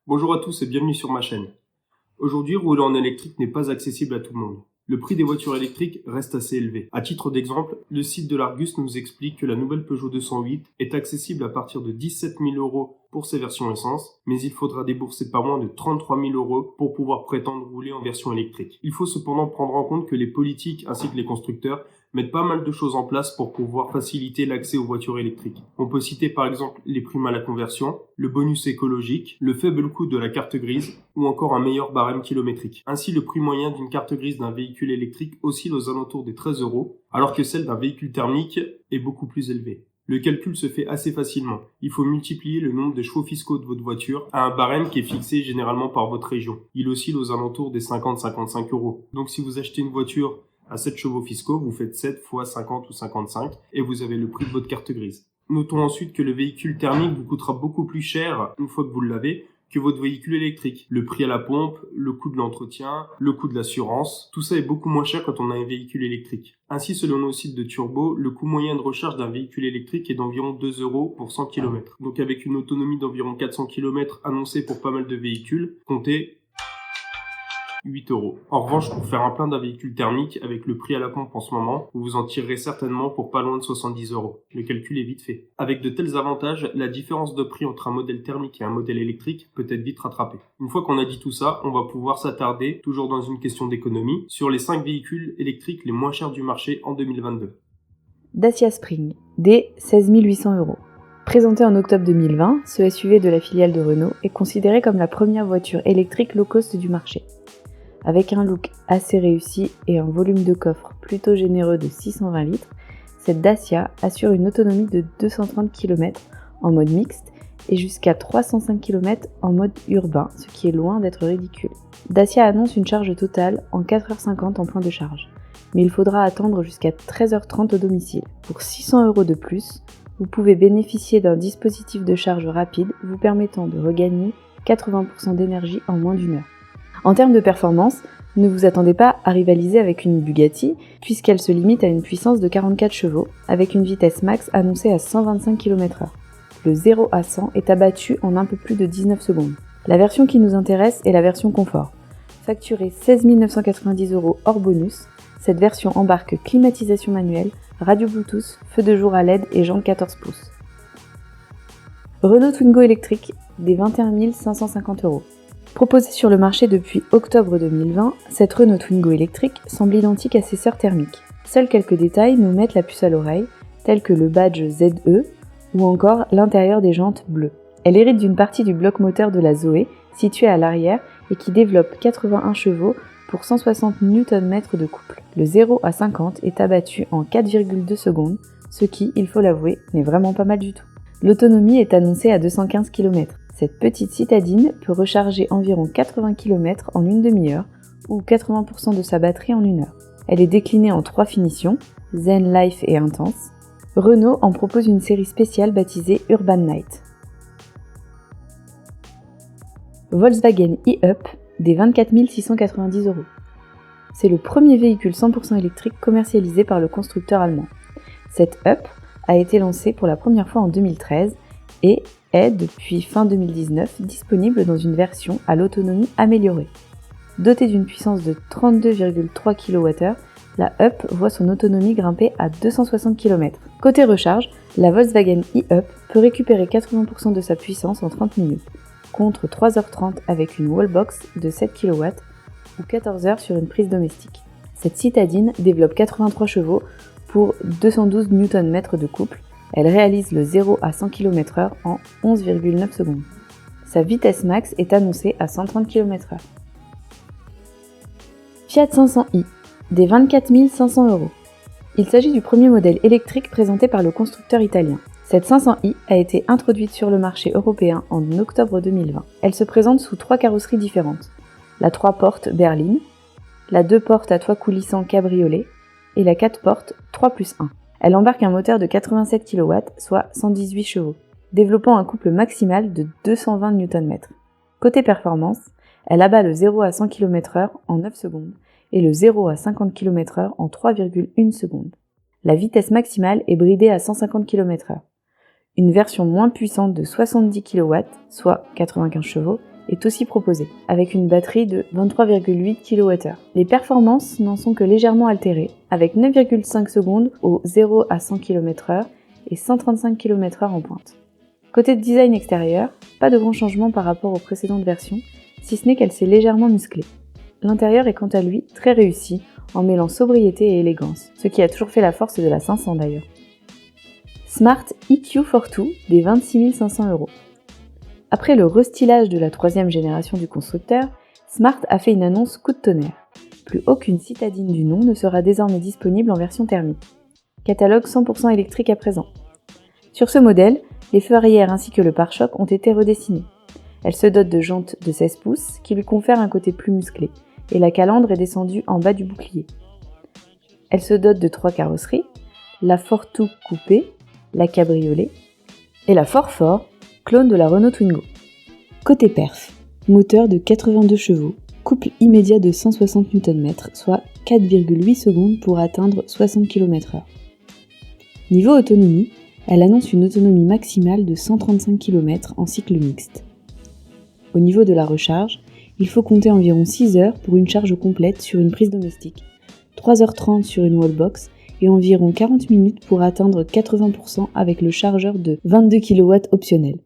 Bonjour à tous et bienvenue sur ma chaîne. Aujourd'hui, rouler en électrique n'est pas accessible à tout le monde. Le prix des voitures électriques reste assez élevé. À titre d'exemple, le site de l'Argus nous explique que la nouvelle Peugeot 208 est accessible à partir de 17 000 € pour ses versions essence, mais il faudra débourser pas moins de 33 000 € pour pouvoir prétendre rouler en version électrique. Il faut cependant prendre en compte que les politiques ainsi que les constructeurs mettent pas mal de choses en place pour pouvoir faciliter l'accès aux voitures électriques. On peut citer par exemple les primes à la conversion, le bonus écologique, le faible coût de la carte grise ou encore un meilleur barème kilométrique. Ainsi, le prix moyen d'une carte grise d'un véhicule électrique oscille aux alentours des 13 €, alors que celle d'un véhicule thermique est beaucoup plus élevée. Le calcul se fait assez facilement. Il faut multiplier le nombre de chevaux fiscaux de votre voiture à un barème qui est fixé généralement par votre région. Il oscille aux alentours des 50-55 €. Donc si vous achetez une voiture à 7 chevaux fiscaux, vous faites 7 fois 50 ou 55 et vous avez le prix de votre carte grise. Notons ensuite que le véhicule thermique vous coûtera beaucoup plus cher une fois que vous l'avez que votre véhicule électrique. Le prix à la pompe, le coût de l'entretien, le coût de l'assurance, tout ça est beaucoup moins cher quand on a un véhicule électrique. Ainsi, selon nos sites de Turbo, le coût moyen de recharge d'un véhicule électrique est d'environ 2 € pour 100 km. Donc avec une autonomie d'environ 400 km annoncée pour pas mal de véhicules, comptez 8 €. En revanche, pour faire un plein d'un véhicule thermique, avec le prix à la pompe en ce moment, vous vous en tirerez certainement pour pas loin de 70 €. Le calcul est vite fait. Avec de tels avantages, la différence de prix entre un modèle thermique et un modèle électrique peut être vite rattrapée. Une fois qu'on a dit tout ça, on va pouvoir s'attarder, toujours dans une question d'économie, sur les 5 véhicules électriques les moins chers du marché en 2022. Dacia Spring, D 16 800 €. Présenté en octobre 2020, ce SUV de la filiale de Renault est considéré comme la première voiture électrique low cost du marché. Avec un look assez réussi et un volume de coffre plutôt généreux de 620 litres, cette Dacia assure une autonomie de 230 km en mode mixte et jusqu'à 305 km en mode urbain, ce qui est loin d'être ridicule. Dacia annonce une charge totale en 4h50 en point de charge, mais il faudra attendre jusqu'à 13h30 au domicile. Pour 600 € de plus, vous pouvez bénéficier d'un dispositif de charge rapide vous permettant de regagner 80% d'énergie en moins d'1 heure. En termes de performance, ne vous attendez pas à rivaliser avec une Bugatti, puisqu'elle se limite à une puissance de 44 chevaux, avec une vitesse max annoncée à 125 km/h. Le 0 à 100 est abattu en un peu plus de 19 secondes. La version qui nous intéresse est la version confort. Facturée 16 990 € hors bonus, cette version embarque climatisation manuelle, radio Bluetooth, feu de jour à LED et jantes 14 pouces. Renault Twingo électrique, des 21 550 €. Proposée sur le marché depuis octobre 2020, cette Renault Twingo électrique semble identique à ses sœurs thermiques. Seuls quelques détails nous mettent la puce à l'oreille, tels que le badge ZE ou encore l'intérieur des jantes bleues. Elle hérite d'une partie du bloc moteur de la Zoé, située à l'arrière et qui développe 81 chevaux pour 160 Nm de couple. Le 0 à 50 est abattu en 4,2 secondes, ce qui, il faut l'avouer, n'est vraiment pas mal du tout. L'autonomie est annoncée à 215 km. Cette petite citadine peut recharger environ 80 km en une demi-heure ou 80% de sa batterie en 1 heure. Elle est déclinée en 3 finitions, Zen, Life et Intense. Renault en propose une série spéciale baptisée Urban Night. Volkswagen e-Up, des 24 690 €. C'est le premier véhicule 100% électrique commercialisé par le constructeur allemand. Cette Up a été lancée pour la première fois en 2013 et est, depuis fin 2019, disponible dans une version à l'autonomie améliorée. Dotée d'une puissance de 32,3 kWh, la Up voit son autonomie grimper à 260 km. Côté recharge, la Volkswagen e-Up peut récupérer 80% de sa puissance en 30 minutes, contre 3h30 avec une wallbox de 7 kW ou 14 heures sur une prise domestique. Cette citadine développe 83 chevaux pour 212 Nm de couple. Elle réalise le 0 à 100 km/h en 11,9 secondes. Sa vitesse max est annoncée à 130 km/h. Fiat 500i, des 24 500 €. Il s'agit du premier modèle électrique présenté par le constructeur italien. Cette 500i a été introduite sur le marché européen en octobre 2020. Elle se présente sous 3 carrosseries différentes. La 3 portes berline, la 2 portes à toit coulissant cabriolet et la 4 portes 3+1. Elle embarque un moteur de 87 kW, soit 118 chevaux, développant un couple maximal de 220 Nm. Côté performance, elle abat le 0 à 100 km/h en 9 secondes et le 0 à 50 km/h en 3,1 secondes. La vitesse maximale est bridée à 150 km/h. Une version moins puissante de 70 kW, soit 95 chevaux, est aussi proposé, avec une batterie de 23,8 kWh. Les performances n'en sont que légèrement altérées, avec 9,5 secondes au 0 à 100 km/h et 135 km/h en pointe. Côté design extérieur, pas de grand changement par rapport aux précédentes versions, si ce n'est qu'elle s'est légèrement musclée. L'intérieur est quant à lui très réussi, en mêlant sobriété et élégance, ce qui a toujours fait la force de la 500 d'ailleurs. Smart EQ42 des 26 500 €. Après le restylage de la 3e génération du constructeur, Smart a fait une annonce coup de tonnerre. Plus aucune citadine du nom ne sera désormais disponible en version thermique. Catalogue 100% électrique à présent. Sur ce modèle, les feux arrière ainsi que le pare-choc ont été redessinés. Elle se dote de jantes de 16 pouces qui lui confèrent un côté plus musclé, et la calandre est descendue en bas du bouclier. Elle se dote de 3 carrosseries, la Fortwo coupé, la cabriolet et la Fort, clone de la Renault Twingo. Côté perf, moteur de 82 chevaux, couple immédiat de 160 Nm, soit 4,8 secondes pour atteindre 60 km/h. Niveau autonomie, elle annonce une autonomie maximale de 135 km en cycle mixte. Au niveau de la recharge, il faut compter environ 6 heures pour une charge complète sur une prise domestique, 3h30 sur une wallbox et environ 40 minutes pour atteindre 80% avec le chargeur de 22 kW optionnel.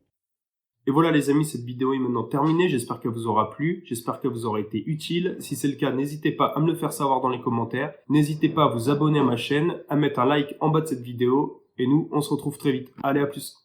Et voilà les amis, cette vidéo est maintenant terminée, j'espère qu'elle vous aura plu, j'espère qu'elle vous aura été utile. Si c'est le cas, n'hésitez pas à me le faire savoir dans les commentaires, n'hésitez pas à vous abonner à ma chaîne, à mettre un like en bas de cette vidéo, et nous on se retrouve très vite. Allez, à plus.